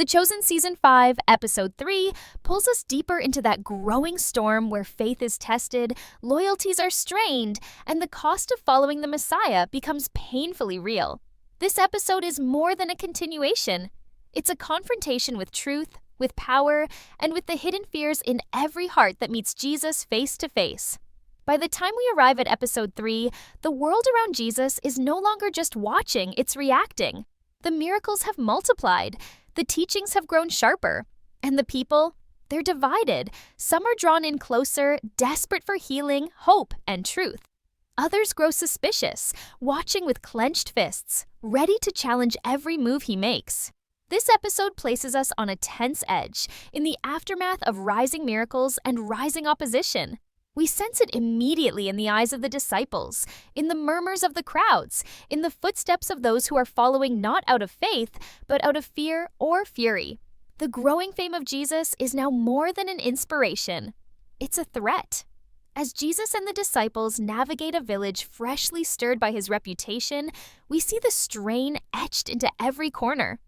The Chosen Season 5, Episode 3, pulls us deeper into that growing storm where faith is tested, loyalties are strained, and the cost of following the Messiah becomes painfully real. This episode is more than a continuation. It's a confrontation with truth, with power, and with the hidden fears in every heart that meets Jesus face to face. By the time we arrive at Episode 3, the world around Jesus is no longer just watching, it's reacting. The miracles have multiplied. The teachings have grown sharper, and the people, they're divided. Some are drawn in closer, desperate for healing, hope, and truth. Others grow suspicious, watching with clenched fists, ready to challenge every move he makes. This episode places us on a tense edge, in the aftermath of rising miracles and rising opposition. We sense it immediately in the eyes of the disciples, in the murmurs of the crowds, in the footsteps of those who are following not out of faith, but out of fear or fury. The growing fame of Jesus is now more than an inspiration. It's a threat. As Jesus and the disciples navigate a village freshly stirred by his reputation, we see the strain etched into every corner.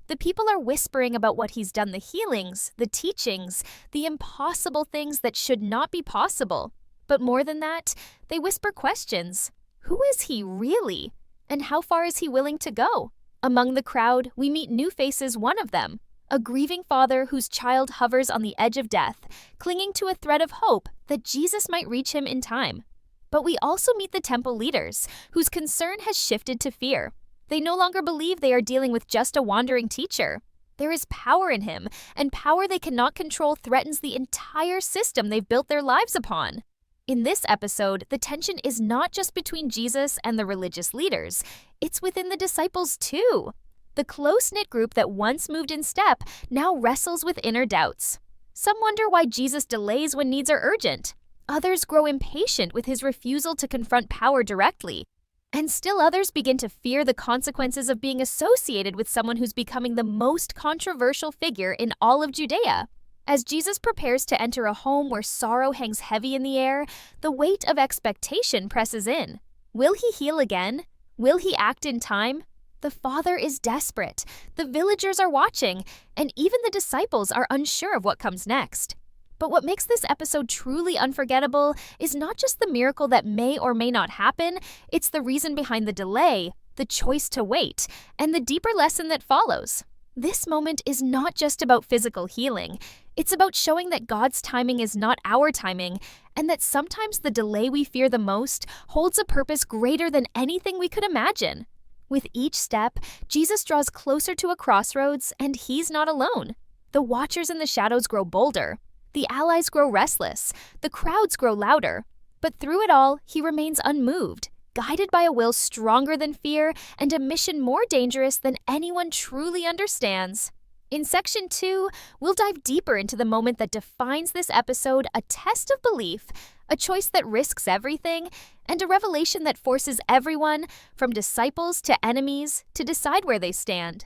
The people are whispering about what he's done, the healings, the teachings, the impossible things that should not be possible. But more than that, they whisper questions. Who is he really? And how far is he willing to go? Among the crowd, we meet new faces, one of them, a grieving father whose child hovers on the edge of death, clinging to a thread of hope that Jesus might reach him in time. But we also meet the temple leaders, whose concern has shifted to fear. They no longer believe they are dealing with just a wandering teacher. There is power in him, and power they cannot control threatens the entire system they've built their lives upon. In this episode, the tension is not just between Jesus and the religious leaders, it's within the disciples too. The close-knit group that once moved in step now wrestles with inner doubts. Some wonder why Jesus delays when needs are urgent. Others grow impatient with his refusal to confront power directly. And still others begin to fear the consequences of being associated with someone who's becoming the most controversial figure in all of Judea. As Jesus prepares to enter a home where sorrow hangs heavy in the air, the weight of expectation presses in. Will he heal again? Will he act in time? The Father is desperate, the villagers are watching, and even the disciples are unsure of what comes next. But what makes this episode truly unforgettable is not just the miracle that may or may not happen, it's the reason behind the delay, the choice to wait, and the deeper lesson that follows. This moment is not just about physical healing. It's about showing that God's timing is not our timing, and that sometimes the delay we fear the most holds a purpose greater than anything we could imagine. With each step, Jesus draws closer to a crossroads, and he's not alone. The watchers in the shadows grow bolder. The allies grow restless, the crowds grow louder, but through it all, he remains unmoved, guided by a will stronger than fear and a mission more dangerous than anyone truly understands. In Section 2, we'll dive deeper into the moment that defines this episode, a test of belief, a choice that risks everything, and a revelation that forces everyone, from disciples to enemies, to decide where they stand.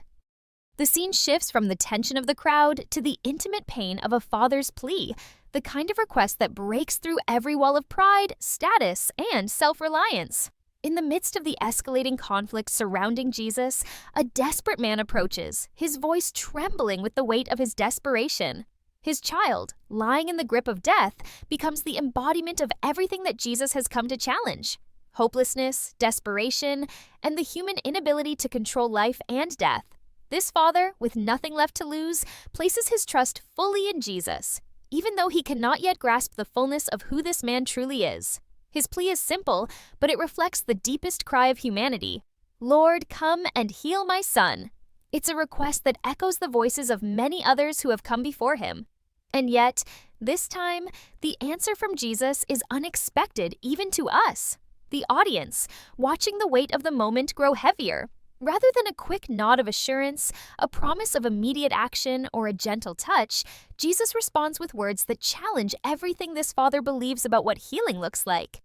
The scene shifts from the tension of the crowd to the intimate pain of a father's plea, the kind of request that breaks through every wall of pride, status, and self-reliance. In the midst of the escalating conflict surrounding Jesus, a desperate man approaches, his voice trembling with the weight of his desperation. His child, lying in the grip of death, becomes the embodiment of everything that Jesus has come to challenge: hopelessness, desperation, and the human inability to control life and death. This father, with nothing left to lose, places his trust fully in Jesus, even though he cannot yet grasp the fullness of who this man truly is. His plea is simple, but it reflects the deepest cry of humanity. Lord, come and heal my son. It's a request that echoes the voices of many others who have come before him. And yet, this time, the answer from Jesus is unexpected even to us, the audience, watching the weight of the moment grow heavier. Rather than a quick nod of assurance, a promise of immediate action, or a gentle touch, Jesus responds with words that challenge everything this father believes about what healing looks like.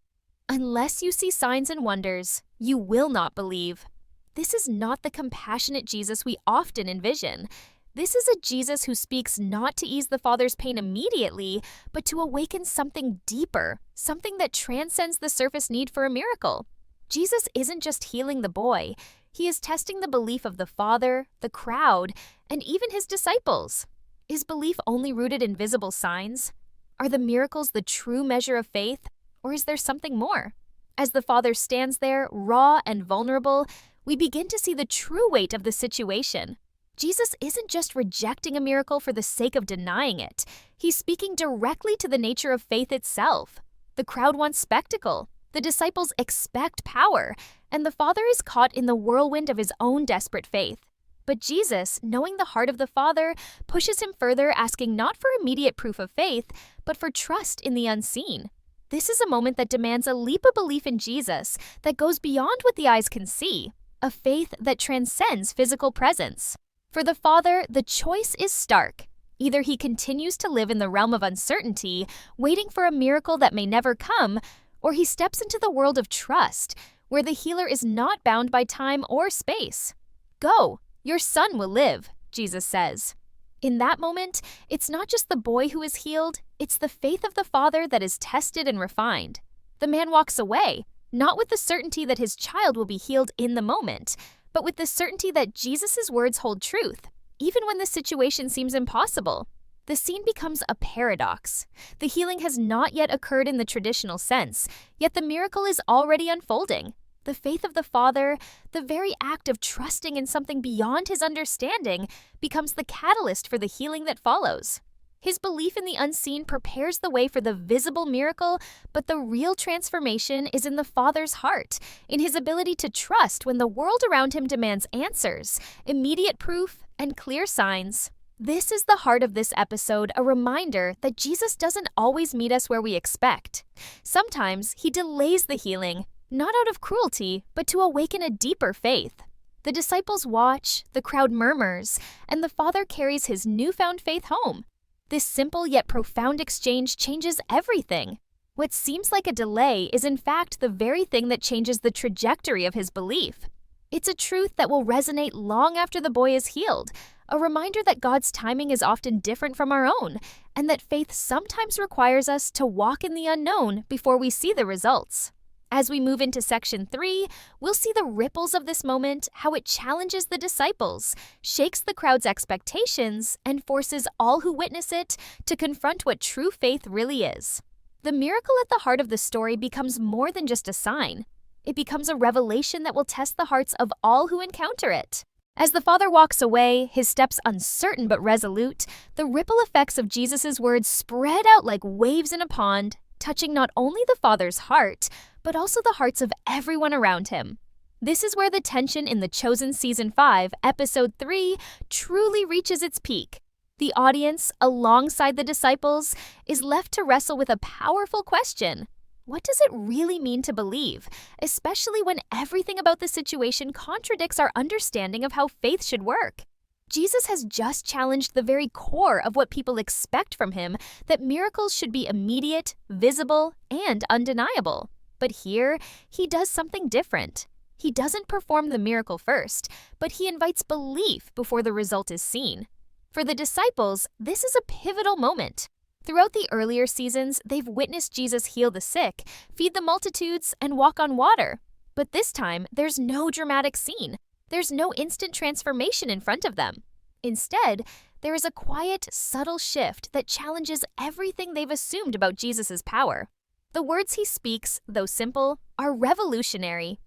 Unless you see signs and wonders, you will not believe. This is not the compassionate Jesus we often envision. This is a Jesus who speaks not to ease the father's pain immediately, but to awaken something deeper, something that transcends the surface need for a miracle. Jesus isn't just healing the boy, He is testing the belief of the Father, the crowd, and even his disciples. Is belief only rooted in visible signs? Are the miracles the true measure of faith, or is there something more? As the Father stands there, raw and vulnerable, we begin to see the true weight of the situation. Jesus isn't just rejecting a miracle for the sake of denying it. He's speaking directly to the nature of faith itself. The crowd wants spectacle. The disciples expect power, and the Father is caught in the whirlwind of his own desperate faith. But Jesus, knowing the heart of the Father, pushes him further, asking not for immediate proof of faith, but for trust in the unseen. This is a moment that demands a leap of belief in Jesus that goes beyond what the eyes can see, a faith that transcends physical presence. For the Father, the choice is stark. Either he continues to live in the realm of uncertainty, waiting for a miracle that may never come, or he steps into the world of trust, where the healer is not bound by time or space. Go, your son will live, Jesus says. In that moment, it's not just the boy who is healed, it's the faith of the Father that is tested and refined. The man walks away, not with the certainty that his child will be healed in the moment, but with the certainty that Jesus' words hold truth, even when the situation seems impossible. The scene becomes a paradox. The healing has not yet occurred in the traditional sense, yet the miracle is already unfolding. The faith of the Father, the very act of trusting in something beyond his understanding, becomes the catalyst for the healing that follows. His belief in the unseen prepares the way for the visible miracle, but the real transformation is in the Father's heart, in his ability to trust when the world around him demands answers, immediate proof, and clear signs. This is the heart of this episode, a reminder that Jesus doesn't always meet us where we expect. Sometimes he delays the healing, not out of cruelty, but to awaken a deeper faith. The disciples watch, the crowd murmurs, and the Father carries his newfound faith home. This simple yet profound exchange changes everything. What seems like a delay is in fact the very thing that changes the trajectory of his belief. It's a truth that will resonate long after the boy is healed, a reminder that God's timing is often different from our own, and that faith sometimes requires us to walk in the unknown before we see the results. As we move into section 3, we'll see the ripples of this moment, how it challenges the disciples, shakes the crowd's expectations, and forces all who witness it to confront what true faith really is. The miracle at the heart of the story becomes more than just a sign. It becomes a revelation that will test the hearts of all who encounter it. As the Father walks away, his steps uncertain but resolute, the ripple effects of Jesus' words spread out like waves in a pond, touching not only the Father's heart, but also the hearts of everyone around him. This is where the tension in The Chosen Season 5, Episode 3, truly reaches its peak. The audience, alongside the disciples, is left to wrestle with a powerful question. What does it really mean to believe, especially when everything about the situation contradicts our understanding of how faith should work? Jesus has just challenged the very core of what people expect from him, that miracles should be immediate, visible, and undeniable. But here, he does something different. He doesn't perform the miracle first, but he invites belief before the result is seen. For the disciples, this is a pivotal moment. Throughout the earlier seasons, they've witnessed Jesus heal the sick, feed the multitudes, and walk on water. But this time, there's no dramatic scene. There's no instant transformation in front of them. Instead, there is a quiet, subtle shift that challenges everything they've assumed about Jesus' power. The words he speaks, though simple, are revolutionary.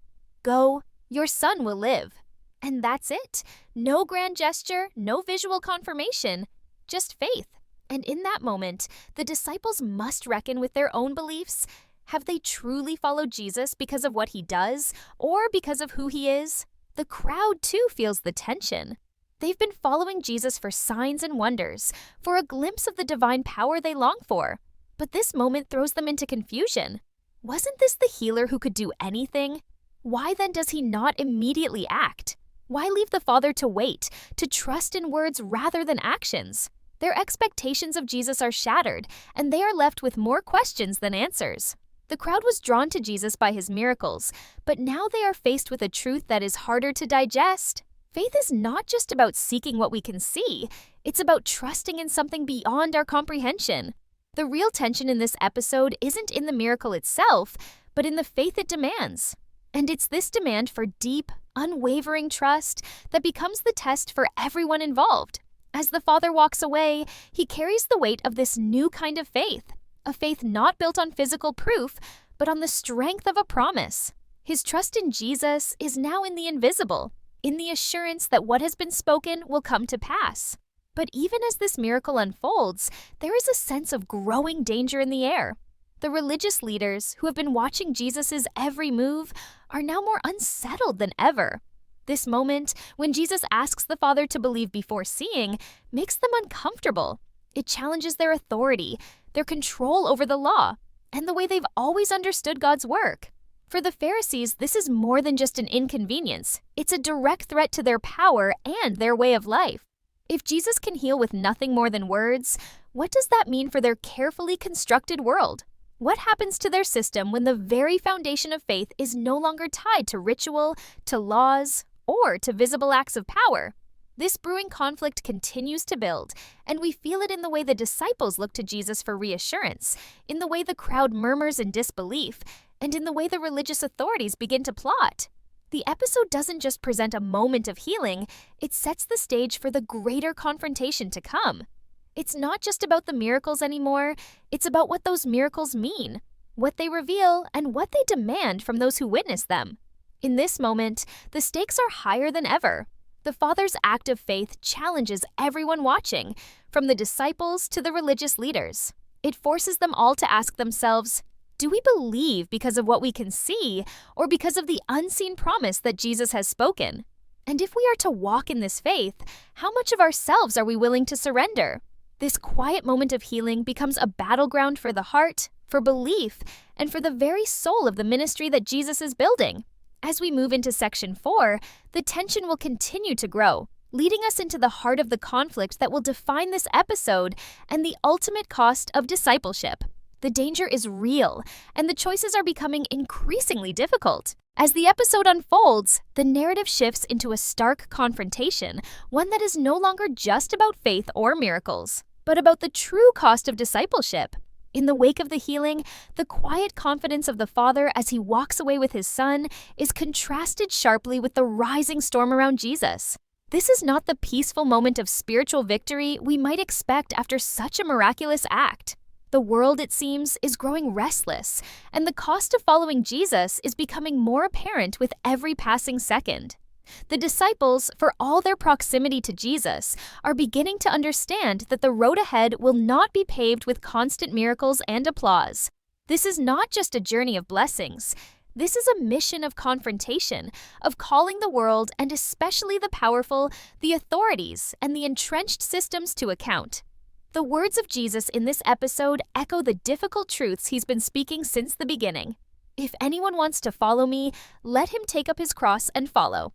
Go, your son will live. And that's it. No grand gesture, no visual confirmation, just faith. And in that moment, the disciples must reckon with their own beliefs. Have they truly followed Jesus because of what he does, or because of who he is? The crowd, too, feels the tension. They've been following Jesus for signs and wonders, for a glimpse of the divine power they long for. But this moment throws them into confusion. Wasn't this the healer who could do anything? Why then does he not immediately act? Why leave the Father to wait, to trust in words rather than actions? Their expectations of Jesus are shattered, and they are left with more questions than answers. The crowd was drawn to Jesus by his miracles, but now they are faced with a truth that is harder to digest. Faith is not just about seeking what we can see, it's about trusting in something beyond our comprehension. The real tension in this episode isn't in the miracle itself, but in the faith it demands. And it's this demand for deep, unwavering trust that becomes the test for everyone involved. As the Father walks away, he carries the weight of this new kind of faith, a faith not built on physical proof, but on the strength of a promise. His trust in Jesus is now in the invisible, in the assurance that what has been spoken will come to pass. But even as this miracle unfolds, there is a sense of growing danger in the air. The religious leaders who have been watching Jesus' every move are now more unsettled than ever. This moment, when Jesus asks the Father to believe before seeing, makes them uncomfortable. It challenges their authority, their control over the law, and the way they've always understood God's work. For the Pharisees, this is more than just an inconvenience. It's a direct threat to their power and their way of life. If Jesus can heal with nothing more than words, what does that mean for their carefully constructed world? What happens to their system when the very foundation of faith is no longer tied to ritual, to laws, or to visible acts of power? This brewing conflict continues to build, and we feel it in the way the disciples look to Jesus for reassurance, in the way the crowd murmurs in disbelief, and in the way the religious authorities begin to plot. The episode doesn't just present a moment of healing, it sets the stage for the greater confrontation to come. It's not just about the miracles anymore, it's about what those miracles mean, what they reveal, and what they demand from those who witness them. In this moment, the stakes are higher than ever. The Father's act of faith challenges everyone watching, from the disciples to the religious leaders. It forces them all to ask themselves, do we believe because of what we can see, or because of the unseen promise that Jesus has spoken? And if we are to walk in this faith, how much of ourselves are we willing to surrender? This quiet moment of healing becomes a battleground for the heart, for belief, and for the very soul of the ministry that Jesus is building. As we move into Section 4, the tension will continue to grow, leading us into the heart of the conflict that will define this episode and the ultimate cost of discipleship. The danger is real, and the choices are becoming increasingly difficult. As the episode unfolds, the narrative shifts into a stark confrontation, one that is no longer just about faith or miracles, but about the true cost of discipleship. In the wake of the healing, the quiet confidence of the Father as he walks away with his Son is contrasted sharply with the rising storm around Jesus. This is not the peaceful moment of spiritual victory we might expect after such a miraculous act. The world, it seems, is growing restless, and the cost of following Jesus is becoming more apparent with every passing second. The disciples, for all their proximity to Jesus, are beginning to understand that the road ahead will not be paved with constant miracles and applause. This is not just a journey of blessings. This is a mission of confrontation, of calling the world, and especially the powerful, the authorities, and the entrenched systems to account. The words of Jesus in this episode echo the difficult truths he's been speaking since the beginning. If anyone wants to follow me, let him take up his cross and follow.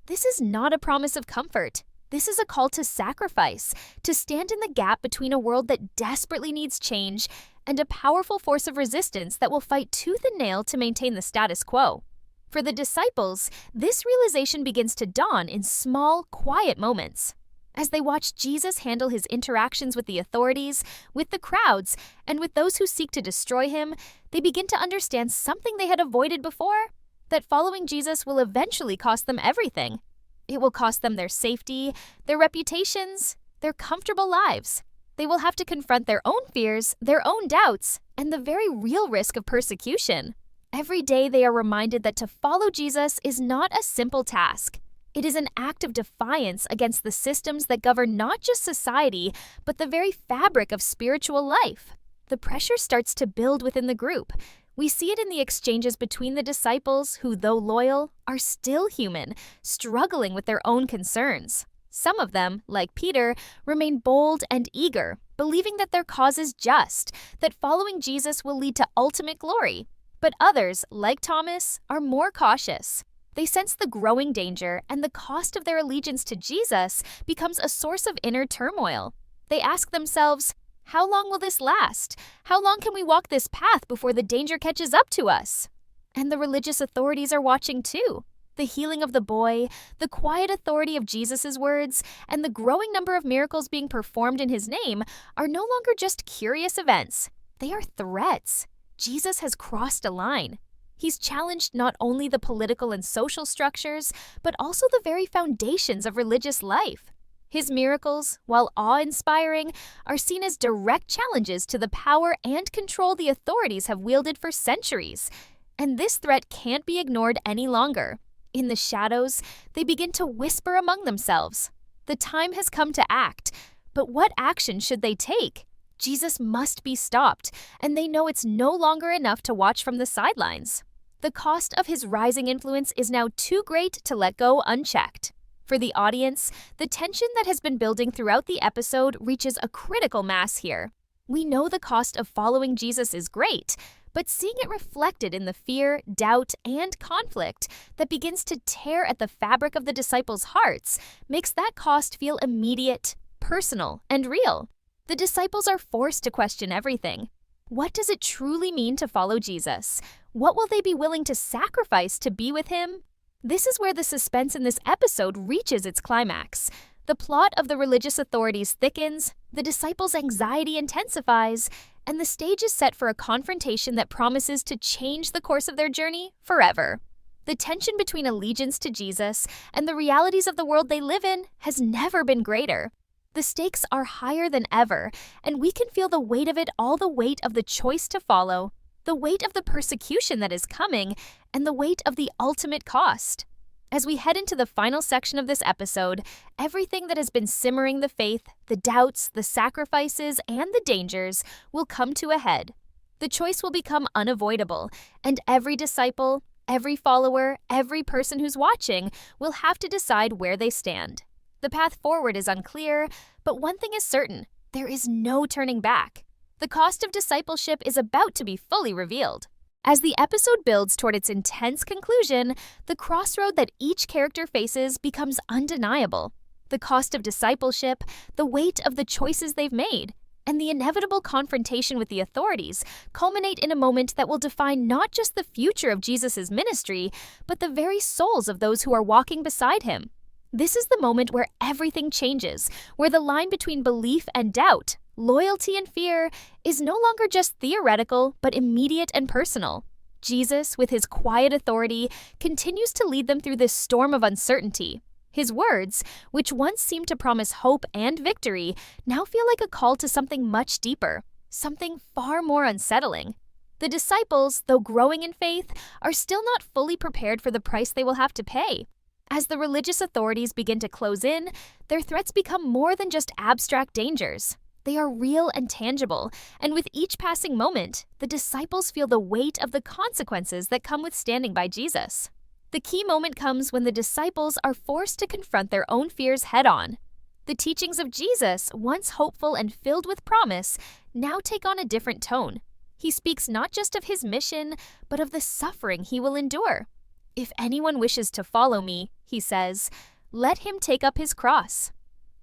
This is not a promise of comfort. This is a call to sacrifice, to stand in the gap between a world that desperately needs change and a powerful force of resistance that will fight tooth and nail to maintain the status quo. For the disciples, this realization begins to dawn in small, quiet moments. As they watch Jesus handle his interactions with the authorities, with the crowds, and with those who seek to destroy him, they begin to understand something they had avoided before, that following Jesus will eventually cost them everything. It will cost them their safety, their reputations, their comfortable lives. They will have to confront their own fears, their own doubts, and the very real risk of persecution. Every day they are reminded that to follow Jesus is not a simple task. It is an act of defiance against the systems that govern not just society, but the very fabric of spiritual life. The pressure starts to build within the group. We see it in the exchanges between the disciples who, though loyal, are still human, struggling with their own concerns. Some of them, like Peter, remain bold and eager, believing that their cause is just, that following Jesus will lead to ultimate glory. But others, like Thomas, are more cautious. They sense the growing danger, and the cost of their allegiance to Jesus becomes a source of inner turmoil. They ask themselves, how long will this last? How long can we walk this path before the danger catches up to us? And the religious authorities are watching too. The healing of the boy, the quiet authority of Jesus' words, and the growing number of miracles being performed in his name are no longer just curious events. They are threats. Jesus has crossed a line. He's challenged not only the political and social structures, but also the very foundations of religious life. His miracles, while awe-inspiring, are seen as direct challenges to the power and control the authorities have wielded for centuries. And this threat can't be ignored any longer. In the shadows, they begin to whisper among themselves. The time has come to act, but what action should they take? Jesus must be stopped, and they know it's no longer enough to watch from the sidelines. The cost of his rising influence is now too great to let go unchecked. For the audience, the tension that has been building throughout the episode reaches a critical mass here. We know the cost of following Jesus is great, but seeing it reflected in the fear, doubt, and conflict that begins to tear at the fabric of the disciples' hearts makes that cost feel immediate, personal, and real. The disciples are forced to question everything. What does it truly mean to follow Jesus? What will they be willing to sacrifice to be with him? This is where the suspense in this episode reaches its climax. The plot of the religious authorities thickens, the disciples' anxiety intensifies, and the stage is set for a confrontation that promises to change the course of their journey forever. The tension between allegiance to Jesus and the realities of the world they live in has never been greater. The stakes are higher than ever, and we can feel the weight of it all, the weight of the choice to follow, the weight of the persecution that is coming, and the weight of the ultimate cost. As we head into the final section of this episode, everything that has been simmering the faith, the doubts, the sacrifices, and the dangers will come to a head. The choice will become unavoidable, and every disciple, every follower, every person who's watching will have to decide where they stand. The path forward is unclear, but one thing is certain: there is no turning back. The cost of discipleship is about to be fully revealed. As the episode builds toward its intense conclusion, the crossroad that each character faces becomes undeniable. The cost of discipleship, the weight of the choices they've made, and the inevitable confrontation with the authorities culminate in a moment that will define not just the future of Jesus' ministry, but the very souls of those who are walking beside him. This is the moment where everything changes, where the line between belief and doubt, loyalty and fear, is no longer just theoretical, but immediate and personal. Jesus, with his quiet authority, continues to lead them through this storm of uncertainty. His words, which once seemed to promise hope and victory, now feel like a call to something much deeper, something far more unsettling. The disciples, though growing in faith, are still not fully prepared for the price they will have to pay. As the religious authorities begin to close in, their threats become more than just abstract dangers. They are real and tangible, and with each passing moment, the disciples feel the weight of the consequences that come with standing by Jesus. The key moment comes when the disciples are forced to confront their own fears head-on. The teachings of Jesus, once hopeful and filled with promise, now take on a different tone. He speaks not just of his mission, but of the suffering he will endure. "If anyone wishes to follow me," he says, "let him take up his cross."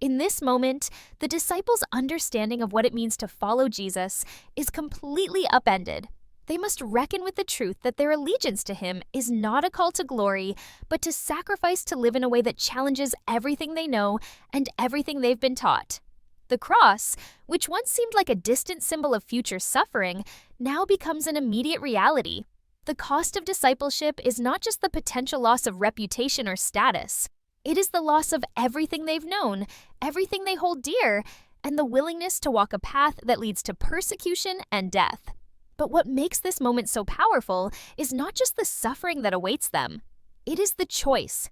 In this moment, the disciples' understanding of what it means to follow Jesus is completely upended. They must reckon with the truth that their allegiance to him is not a call to glory, but to sacrifice to live in a way that challenges everything they know and everything they've been taught. The cross, which once seemed like a distant symbol of future suffering, now becomes an immediate reality. The cost of discipleship is not just the potential loss of reputation or status. It is the loss of everything they've known, everything they hold dear, and the willingness to walk a path that leads to persecution and death. But what makes this moment so powerful is not just the suffering that awaits them. It is the choice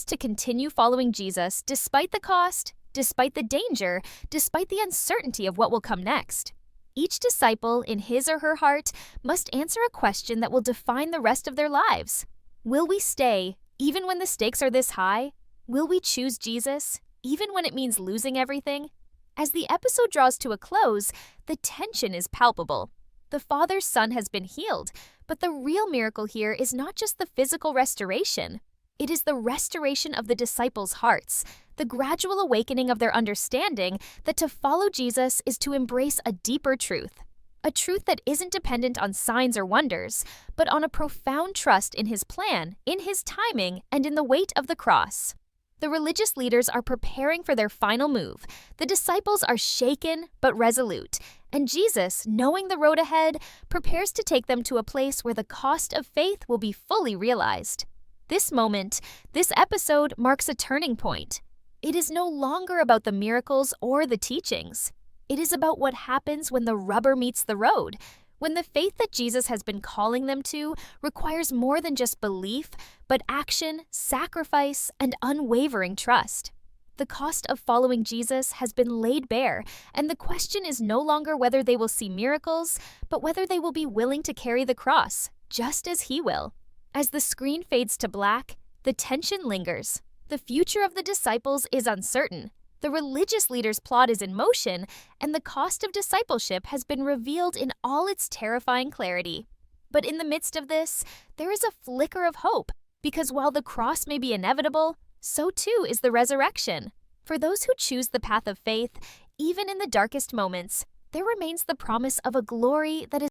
to continue following Jesus despite the cost, despite the danger, despite the uncertainty of what will come next. Each disciple, in his or her heart, must answer a question that will define the rest of their lives. Will we stay, even when the stakes are this high? Will we choose Jesus, even when it means losing everything? As the episode draws to a close, the tension is palpable. The Father's Son has been healed, but the real miracle here is not just the physical restoration. It is the restoration of the disciples' hearts, the gradual awakening of their understanding that to follow Jesus is to embrace a deeper truth. A truth that isn't dependent on signs or wonders, but on a profound trust in his plan, in his timing, and in the weight of the cross. The religious leaders are preparing for their final move. The disciples are shaken but resolute, and Jesus, knowing the road ahead, prepares to take them to a place where the cost of faith will be fully realized. This moment, this episode, marks a turning point. It is no longer about the miracles or the teachings. It is about what happens when the rubber meets the road, when the faith that Jesus has been calling them to requires more than just belief, but action, sacrifice, and unwavering trust. The cost of following Jesus has been laid bare, and the question is no longer whether they will see miracles, but whether they will be willing to carry the cross, just as he will. As the screen fades to black, the tension lingers. The future of the disciples is uncertain. The religious leaders' plot is in motion, and the cost of discipleship has been revealed in all its terrifying clarity. But in the midst of this, there is a flicker of hope, because while the cross may be inevitable, so too is the resurrection. For those who choose the path of faith, even in the darkest moments, there remains the promise of a glory that is